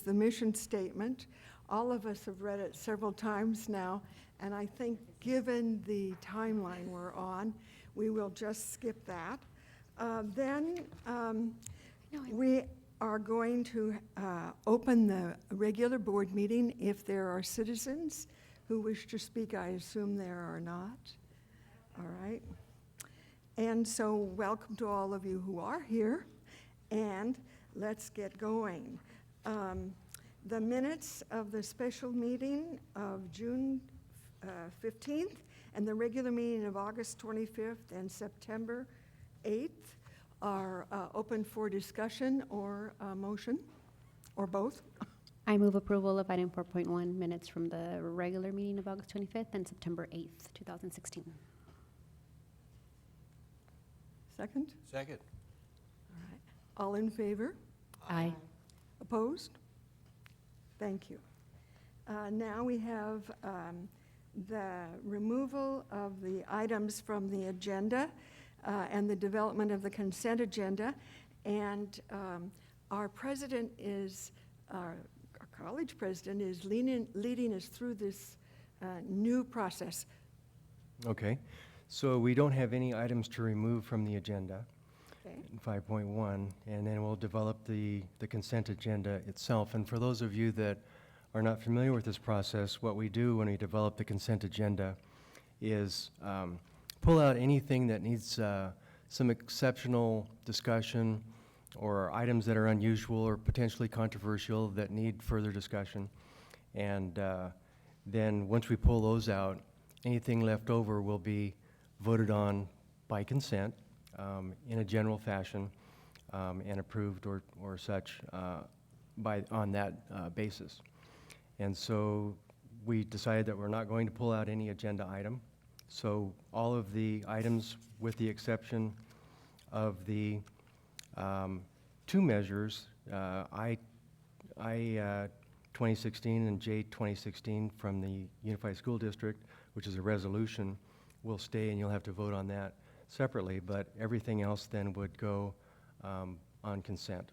the mission statement. All of us have read it several times now, and I think given the timeline we're on, we will just skip that. Then we are going to open the regular board meeting. If there are citizens who wish to speak, I assume there are not. All right. And so welcome to all of you who are here, and let's get going. The minutes of the special meeting of June 15th and the regular meeting of August 25th and September 8th are open for discussion or motion, or both. I move approval of item 4.1, minutes from the regular meeting of August 25th and September 8th, 2016. Second? Second. All right. All in favor? Aye. Opposed? Thank you. Now we have the removal of the items from the agenda and the development of the consent agenda. And our president is, our college president is leading us through this new process. Okay, so we don't have any items to remove from the agenda Okay. in 5.1, and then we'll develop the consent agenda itself. And for those of you that are not familiar with this process, what we do when we develop the consent agenda is pull out anything that needs some exceptional discussion or items that are unusual or potentially controversial that need further discussion. And then once we pull those out, anything left over will be voted on by consent in a general fashion and approved or such on that basis. And so we decided that we're not going to pull out any agenda item. So all of the items, with the exception of the two measures, I 2016 and J 2016 from the Unified School District, which is a resolution, will stay, and you'll have to vote on that separately, but everything else then would go on consent.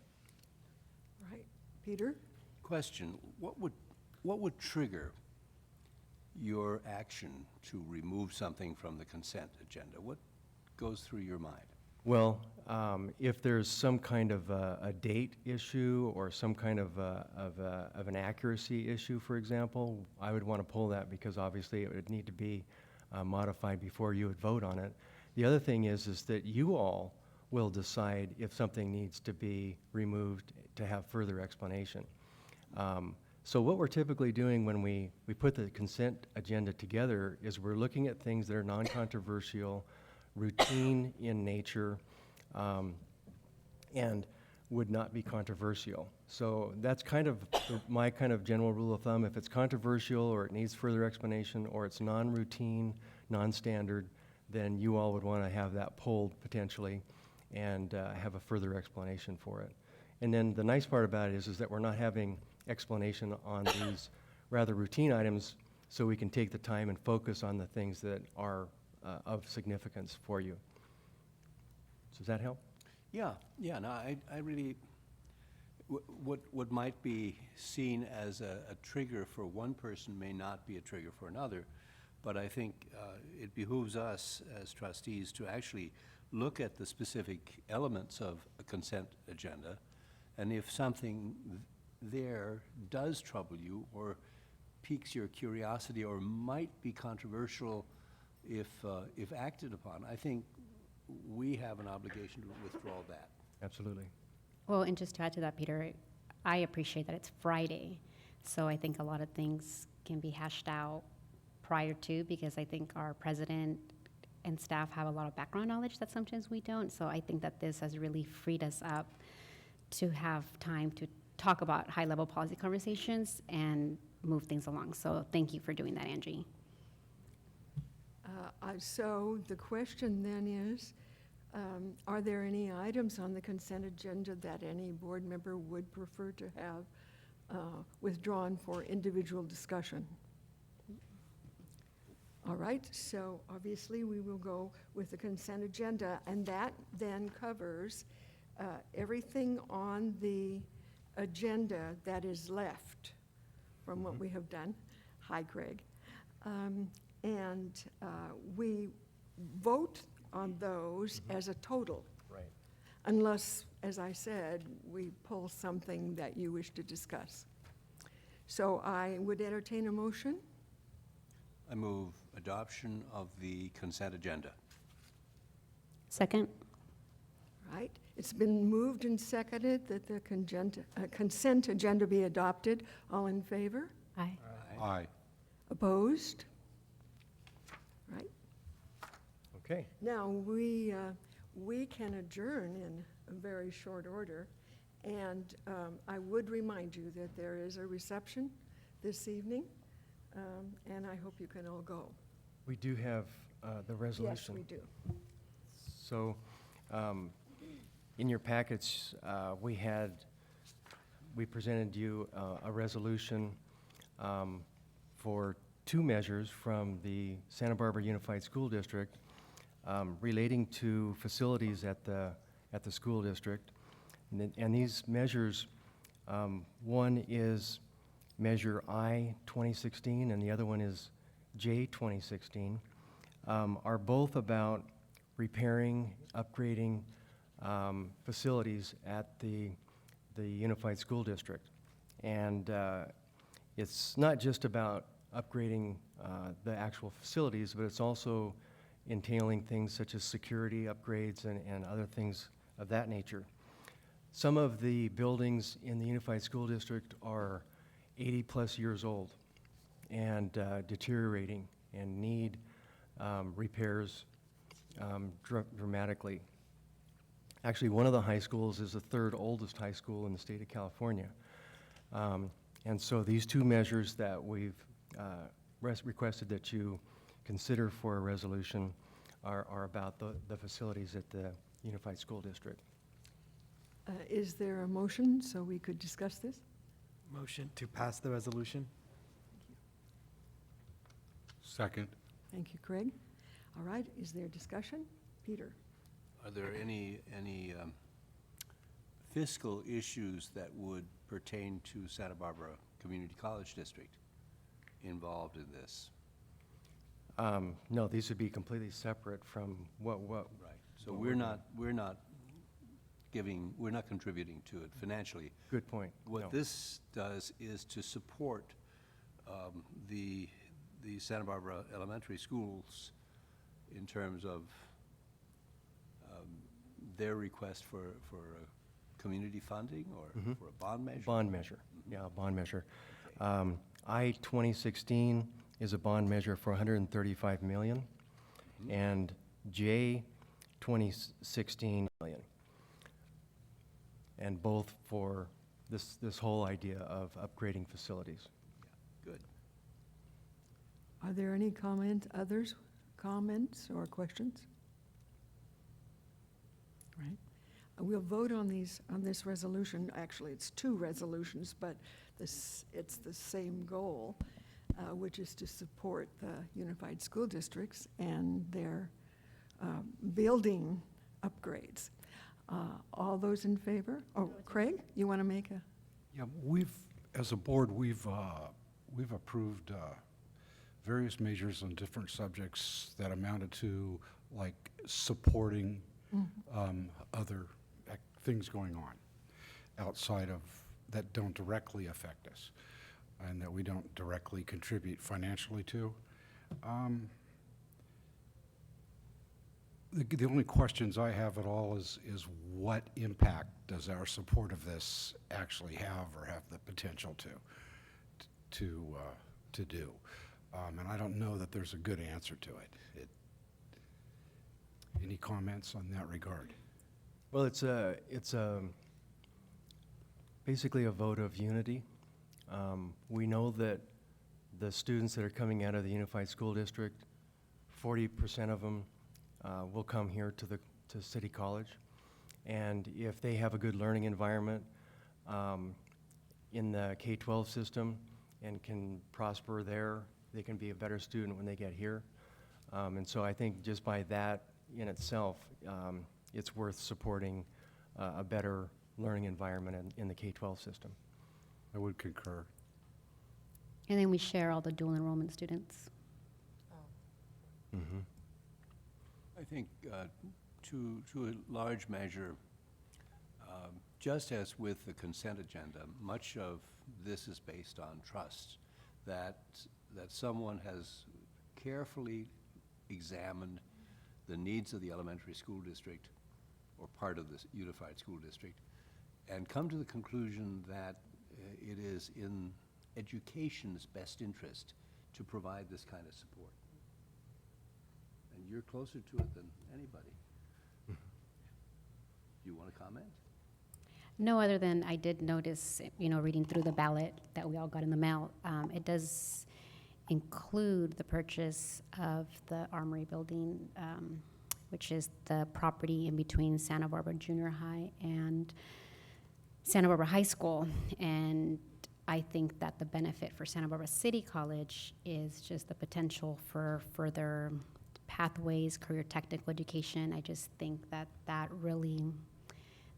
Right. Peter? Question, what would trigger your action to remove something from the consent agenda? What goes through your mind? Well, if there's some kind of a date issue or some kind of an accuracy issue, for example, I would want to pull that because obviously it would need to be modified before you would vote on it. The other thing is that you all will decide if something needs to be removed to have further explanation. So what we're typically doing when we put the consent agenda together is we're looking at things that are non-controversial, routine in nature, and would not be controversial. So that's kind of my kind of general rule of thumb. If it's controversial or it needs further explanation or it's non-routine, non-standard, then you all would want to have that pulled potentially and have a further explanation for it. And then the nice part about it is that we're not having explanation on these rather routine items, so we can take the time and focus on the things that are of significance for you. So does that help? Yeah, no, I really, what might be seen as a trigger for one person may not be a trigger for another, but I think it behooves us as trustees to actually look at the specific elements of a consent agenda, and if something there does trouble you or piques your curiosity or might be controversial if acted upon, I think we have an obligation to withdraw that. Absolutely. Well, and just to add to that, Peter, I appreciate that it's Friday, so I think a lot of things can be hashed out prior to, because I think our president and staff have a lot of background knowledge that sometimes we don't. So I think that this has really freed us up to have time to talk about high-level policy conversations and move things along. So thank you for doing that, Angie. So the question then is, are there any items on the consent agenda that any board member would prefer to have withdrawn for individual discussion? All right, so obviously we will go with the consent agenda, and that then covers everything on the agenda that is left from what we have done. Hi, Greg. And we vote on those as a total, Right. unless, as I said, we pull something that you wish to discuss. So I would entertain a motion. I move adoption of the consent agenda. Second? Right? It's been moved and seconded that the consent agenda be adopted. All in favor? Aye. Aye. Opposed? Right? Okay. Now, we can adjourn in a very short order, and I would remind you that there is a reception this evening, and I hope you can all go. We do have the resolution. Yes, we do. So, in your packets, we presented you a resolution for two measures from the Santa Barbara Unified School District relating to facilities at the school district. And these measures, one is Measure I 2016, and the other one is J 2016, are both about repairing, upgrading facilities at the Unified School District. And it's not just about upgrading the actual facilities, but it's also entailing things such as security upgrades and other things of that nature. Some of the buildings in the Unified School District are 80-plus years old and deteriorating and need repairs dramatically. Actually, one of the high schools is the third oldest high school in the state of California. And so these two measures that we've requested that you consider for a resolution are about the facilities at the Unified School District. Is there a motion so we could discuss this? Motion to pass the resolution? Second. Thank you, Craig. All right, is there discussion? Peter? Are there any fiscal issues that would pertain to Santa Barbara Community College District involved in this? No, these would be completely separate from what. Right. So we're not contributing to it financially. Good point. No. What this does is to support the Santa Barbara elementary schools in terms of their request for community funding or for a bond measure? Bond measure, yeah, a bond measure. I 2016 is a bond measure for 135 million, and J 2016 million. And both for this whole idea of upgrading facilities. Good. Are there any comments or questions? Right. We'll vote on this resolution. Actually, it's two resolutions, but it's the same goal, which is to support the Unified School Districts and their building upgrades. All those in favor? Oh, Craig, you want to make a? Yeah, as a board, we've approved various measures on different subjects that amounted to, like, supporting other things going on outside of, that don't directly affect us and that we don't directly contribute financially to. The only questions I have at all is what impact does our support of this actually have or have the potential to do? And I don't know that there's a good answer to it. Any comments on that regard? Well, it's basically a vote of unity. We know that the students that are coming out of the Unified School District, 40% of them will come here to City College. And if they have a good learning environment in the K-12 system and can prosper there, they can be a better student when they get here. And so I think just by that in itself, it's worth supporting a better learning environment in the K-12 system. I would concur. And then we share all the dual enrollment students. Mhm. I think to a large measure, just as with the consent agenda, much of this is based on trust, that someone has carefully examined the needs of the elementary school district or part of this unified school district and come to the conclusion that it is in education's best interest to provide this kind of support. And you're closer to it than anybody. Do you want to comment? No, other than I did notice, reading through the ballot that we all got in the mail, it does include the purchase of the Armory building, which is the property in between Santa Barbara Junior High and Santa Barbara High School. And I think that the benefit for Santa Barbara City College is just the potential for further pathways, career technical education. I just think that really,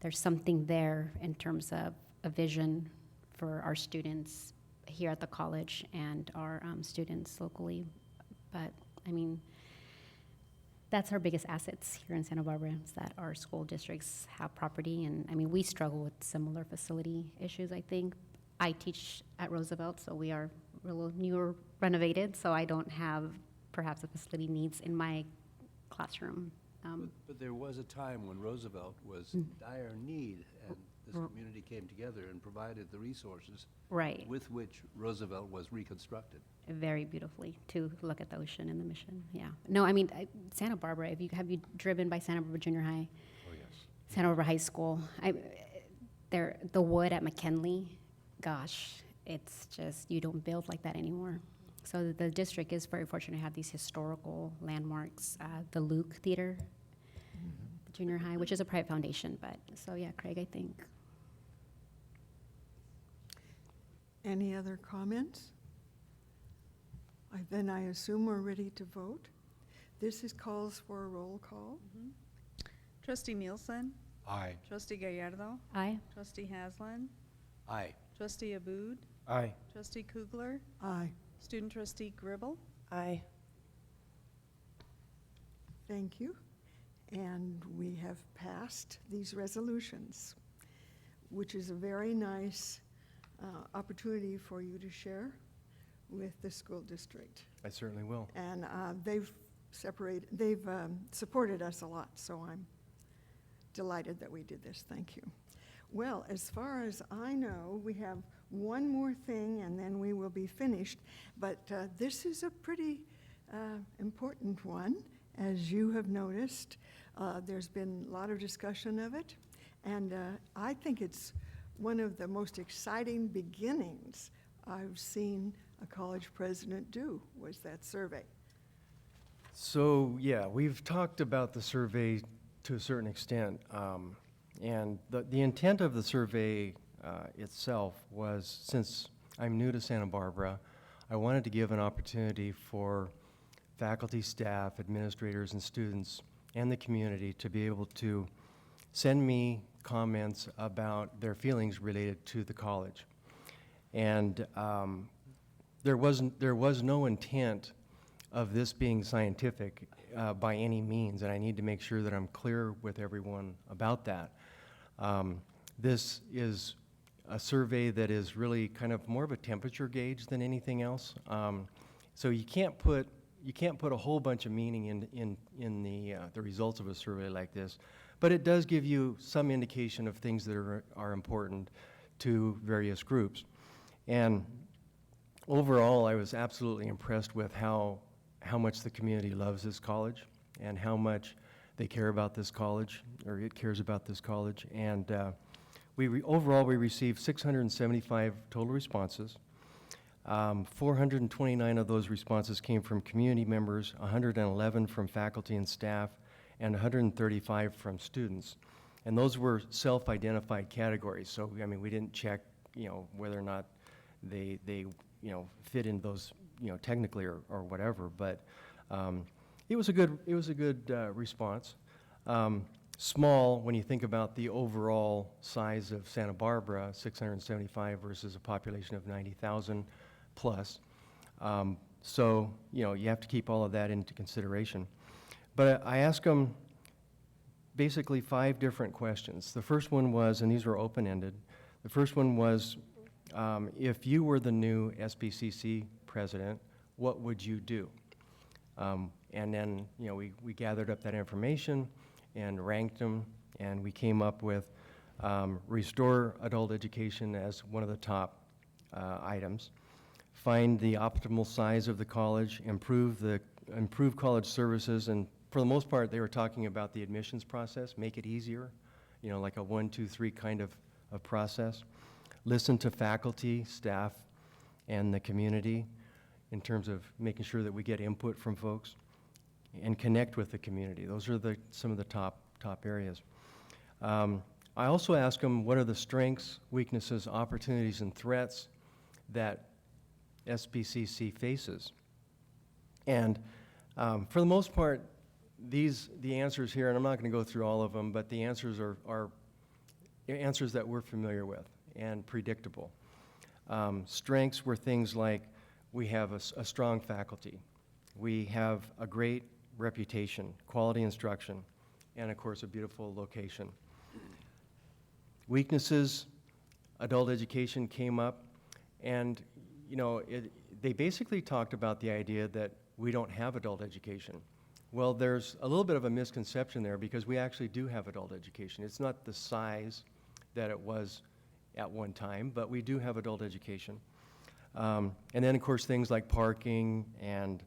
there's something there in terms of a vision for our students here at the college and our students locally. But, I mean, that's our biggest assets here in Santa Barbara, is that our school districts have property. And, I mean, we struggle with similar facility issues, I think. I teach at Roosevelt, so we are a little newer renovated, so I don't have perhaps the facility needs in my classroom. But there was a time when Roosevelt was in dire need, and this community came together and provided the resources Right, with which Roosevelt was reconstructed. very beautifully to look at the ocean and the mission, yeah. No, I mean, Santa Barbara, have you driven by Santa Barbara Junior High? Oh, yes. Santa Barbara High School. The wood at McKinley, gosh, it's just, you don't build like that anymore. So the district is very fortunate to have these historical landmarks. The Luke Theater, the junior high, which is a private foundation, but, so yeah, Craig, I think. Any other comments? Then I assume we're ready to vote. This calls for a roll call. Trustee Nielsen, Aye. Trustee Gallardo, Aye. Trustee Haslam, Aye. Trustee Abud, Aye. Trustee Kugler, Aye. Student Trustee Gribble. Aye. Thank you. And we have passed these resolutions, which is a very nice opportunity for you to share with the school district. I certainly will. And they've supported us a lot, so I'm delighted that we did this. Thank you. Well, as far as I know, we have one more thing and then we will be finished. But this is a pretty important one, as you have noticed. There's been a lot of discussion of it. And I think it's one of the most exciting beginnings I've seen a college president do, was that survey. So, yeah, we've talked about the survey to a certain extent. And the intent of the survey itself was, since I'm new to Santa Barbara, I wanted to give an opportunity for faculty, staff, administrators, and students, and the community to be able to send me comments about their feelings related to the college. And there was no intent of this being scientific by any means, and I need to make sure that I'm clear with everyone about that. This is a survey that is really kind of more of a temperature gauge than anything else. So you can't put a whole bunch of meaning in the results of a survey like this, but it does give you some indication of things that are important to various groups. And overall, I was absolutely impressed with how much the community loves this college and how much they care about this college, or it cares about this college. And overall, we received 675 total responses. 429 of those responses came from community members, 111 from faculty and staff, and 135 from students. And those were self-identified categories. So, I mean, we didn't check, whether or not they fit in those, technically or whatever. But it was a good response. small when you think about the overall size of Santa Barbara, 675 versus a population of 90,000 plus. So, you have to keep all of that into consideration. But I asked them basically 5 different questions. The first one was, and these were open-ended, the first one was, if you were the new SBCC president, what would you do? And then, we gathered up that information and ranked them, and we came up with restore adult education as one of the top items, find the optimal size of the college, improve college services, and for the most part, they were talking about the admissions process, make it easier, like a 1, 2, 3 kind of process. Listen to faculty, staff, and the community in terms of making sure that we get input from folks, and connect with the community. Those are some of the top areas. I also asked them, what are the strengths, weaknesses, opportunities, and threats that SBCC faces? And for the most part, the answers here, and I'm not going to go through all of them, but the answers are answers that we're familiar with and predictable. Strengths were things like we have a strong faculty, we have a great reputation, quality instruction, and of course a beautiful location. Weaknesses, adult education came up, and they basically talked about the idea that we don't have adult education. Well, there's a little bit of a misconception there because we actually do have adult education. It's not the size that it was at one time, but we do have adult education. And then, of course, things like parking and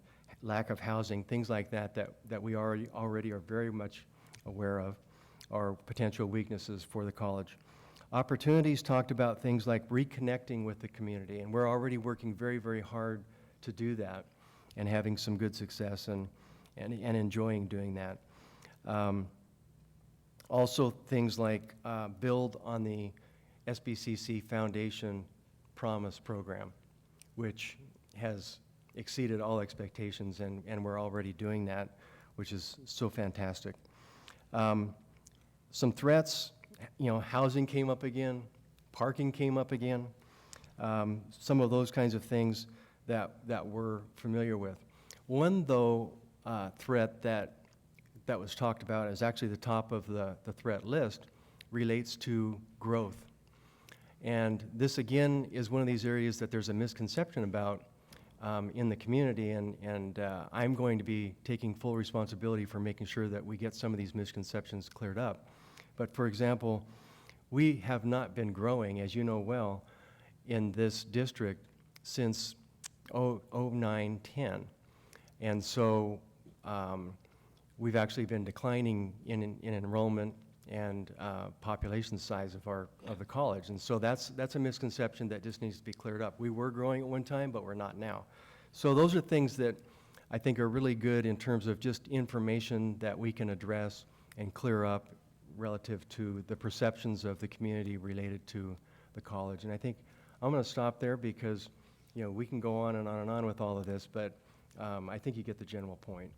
lack of housing, things like that we already are very much aware of, are potential weaknesses for the college. Opportunities talked about things like reconnecting with the community, and we're already working very, very hard to do that and having some good success and enjoying doing that. Also things like build on the SBCC Foundation Promise program, which has exceeded all expectations, and we're already doing that, which is so fantastic. Some threats, housing came up again, parking came up again, some of those kinds of things that we're familiar with. One, though, threat that was talked about is actually the top of the threat list, relates to growth. And this, again, is one of these areas that there's a misconception about in the community, and I'm going to be taking full responsibility for making sure that we get some of these misconceptions cleared up. But for example, we have not been growing, as you know well, in this district since 09-10. And so we've actually been declining in enrollment and population size of the college. And so that's a misconception that just needs to be cleared up. We were growing at one time, but we're not now. So those are things that I think are really good in terms of just information that we can address and clear up relative to the perceptions of the community related to the college. And I think I'm going to stop there because we can go on and on and on with all of this, but I think you get the general point.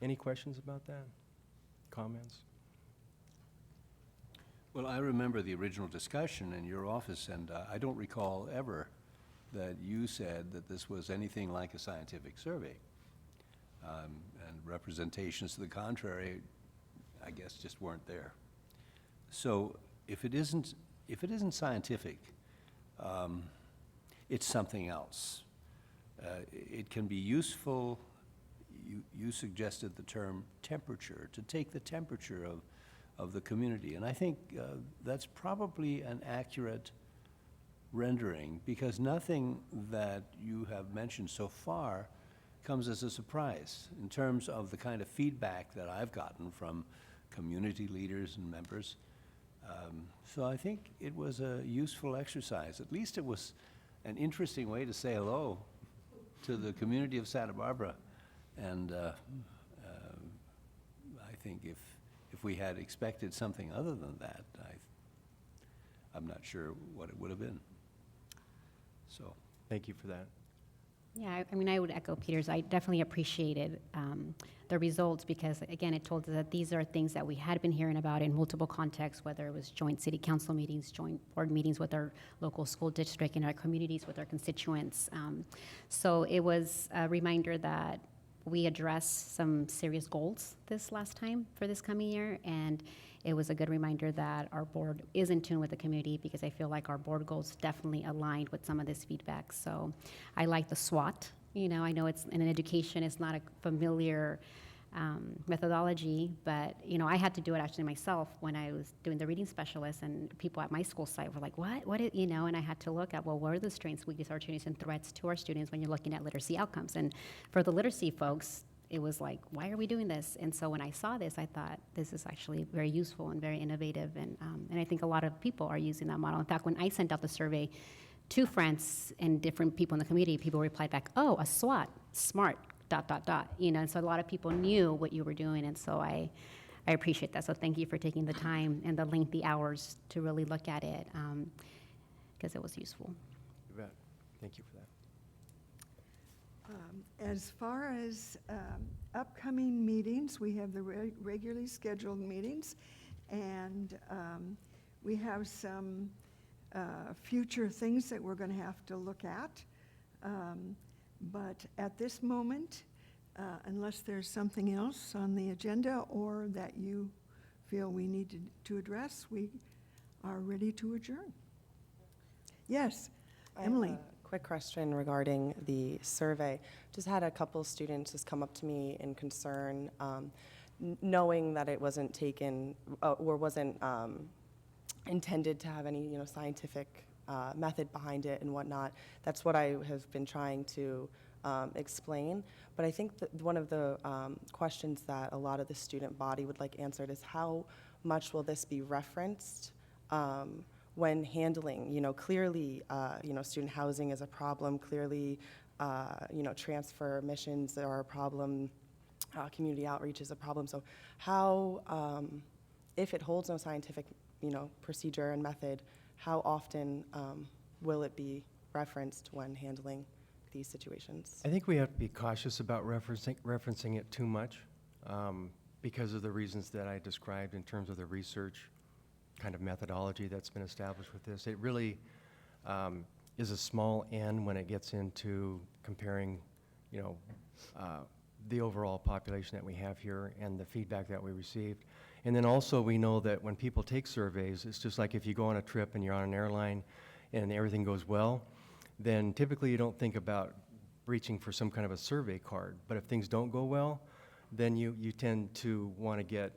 Any questions about that? Comments? Well, I remember the original discussion in your office, and I don't recall ever that you said that this was anything like a scientific survey. And representations to the contrary, I guess, just weren't there. So if it isn't scientific, it's something else. It can be useful. You suggested the term temperature, to take the temperature of the community. And I think that's probably an accurate rendering, because nothing that you have mentioned so far comes as a surprise in terms of the kind of feedback that I've gotten from community leaders and members. So I think it was a useful exercise. At least it was an interesting way to say hello to the community of Santa Barbara. And I think if we had expected something other than that, I'm not sure what it would have been. So, Thank you for that. Yeah, I mean, I would echo Peter's. I definitely appreciated the results because, again, it told us that these are things that we had been hearing about in multiple contexts, whether it was joint city council meetings, joint board meetings with our local school district, in our communities with our constituents. So it was a reminder that we addressed some serious goals this last time for this coming year, and it was a good reminder that our board is in tune with the community because I feel like our board goals definitely aligned with some of this feedback. So I like the SWOT. You know, I know it's in education, it's not a familiar methodology, but you know, I had to do it actually myself when I was doing the reading specialist, and people at my school site were like, "What is, you know?" And I had to look at, well, what are the strengths, weaknesses, opportunities, and threats to our students when you're looking at literacy outcomes? And for the literacy folks, it was like, why are we doing this? And so when I saw this, I thought this is actually very useful and very innovative, and I think a lot of people are using that model. In fact, when I sent out the survey to friends and different people in the community, people replied back, "Oh, a SWOT, SMART, ... You know, and so a lot of people knew what you were doing, and so I appreciate that. So thank you for taking the time and the lengthy hours to really look at it, because it was useful. You bet. Thank you for that. As far as upcoming meetings, we have the regularly scheduled meetings, and we have some future things that we're going to have to look at. But at this moment, unless there's something else on the agenda or that you feel we need to address, we are ready to adjourn. Yes, Emily. I have a quick question regarding the survey. Just had a couple students just come up to me in concern, knowing that it wasn't taken or wasn't intended to have any, scientific method behind it and whatnot. That's what I have been trying to explain. But I think that one of the questions that a lot of the student body would like answered is how much will this be referenced when handling, clearly, student housing is a problem, clearly, transfer admissions are a problem, community outreach is a problem. So how, if it holds no scientific, procedure and method, how often will it be referenced when handling these situations? I think we have to be cautious about referencing it too much because of the reasons that I described in terms of the research kind of methodology that's been established with this. It really is a small n when it gets into comparing, the overall population that we have here and the feedback that we received. And then also we know that when people take surveys, it's just like if you go on a trip and you're on an airline and everything goes well, then typically you don't think about reaching for some kind of a survey card. But if things don't go well, then you tend to want to get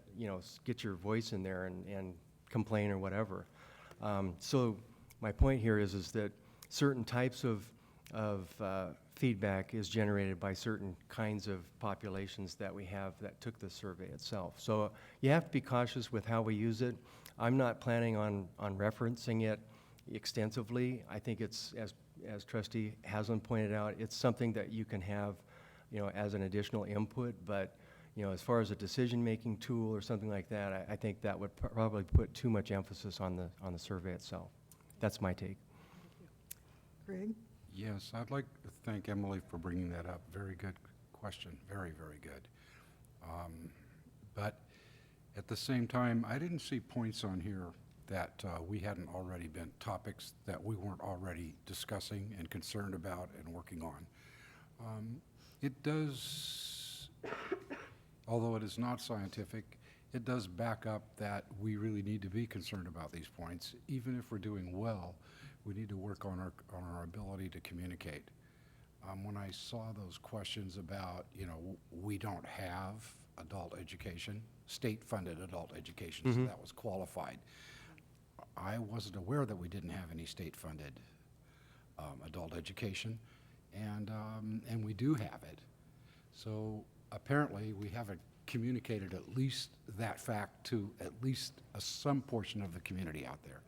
your voice in there and complain or whatever. So my point here is that certain types of feedback is generated by certain kinds of populations that we have that took the survey itself. So you have to be cautious with how we use it. I'm not planning on referencing it extensively. I think it's, as Trustee Haslam pointed out, it's something that you can have, as an additional input, but as far as a decision-making tool or something like that, I think that would probably put too much emphasis on the survey itself. That's my take. Greg? Yes, I'd like to thank Emily for bringing that up. Very good question, very, very good. But at the same time, I didn't see points on here that we hadn't already been, topics that we weren't already discussing and concerned about and working on. It does, although it is not scientific, it does back up that we really need to be concerned about these points. Even if we're doing well, we need to work on our ability to communicate. When I saw those questions about, we don't have adult education, state-funded adult education, so that was qualified. I wasn't aware that we didn't have any state-funded adult education, and we do have it. So apparently, we haven't communicated at least that fact to at least some portion of the community out there.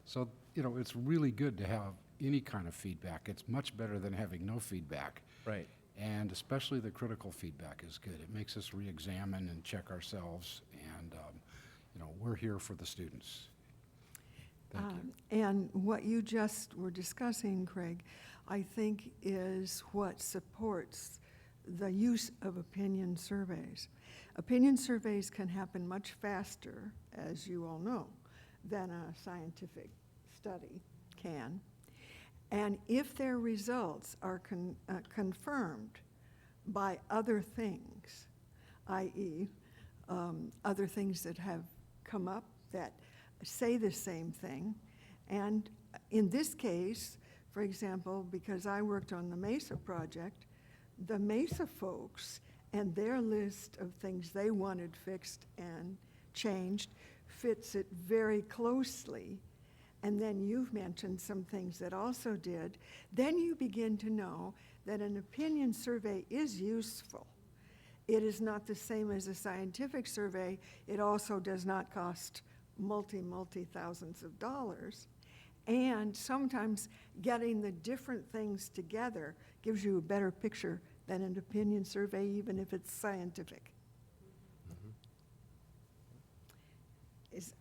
So, it's really good to have any kind of feedback. It's much better than having no feedback. Right. And especially the critical feedback is good. It makes us re-examine and check ourselves, and, we're here for the students. Thank you. And what you just were discussing, Craig, I think is what supports the use of opinion surveys. Opinion surveys can happen much faster, as you all know, than a scientific study can. And if their results are confirmed by other things, i.e., other things that have come up that say the same thing, and in this case, for example, because I worked on the MESA project, the MESA folks and their list of things they wanted fixed and changed fits it very closely. And then you've mentioned some things that also did. Then you begin to know that an opinion survey is useful. It is not the same as a scientific survey. It also does not cost multi-thousands of dollars. And sometimes getting the different things together gives you a better picture than an opinion survey, even if it's scientific.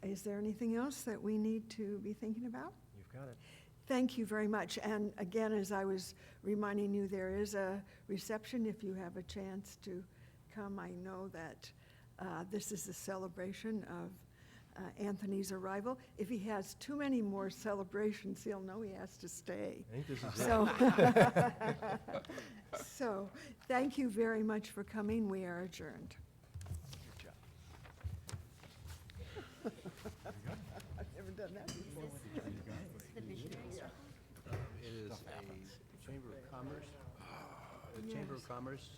Is there anything else that we need to be thinking about? You've got it. Thank you very much. And again, as I was reminding you, there is a reception if you have a chance to come. I know that this is a celebration of Anthony's arrival. If he has too many more celebrations, he'll know he has to stay. I think this is it. So, so thank you very much for coming. We are adjourned. I've never done that before. It is a Chamber of Commerce,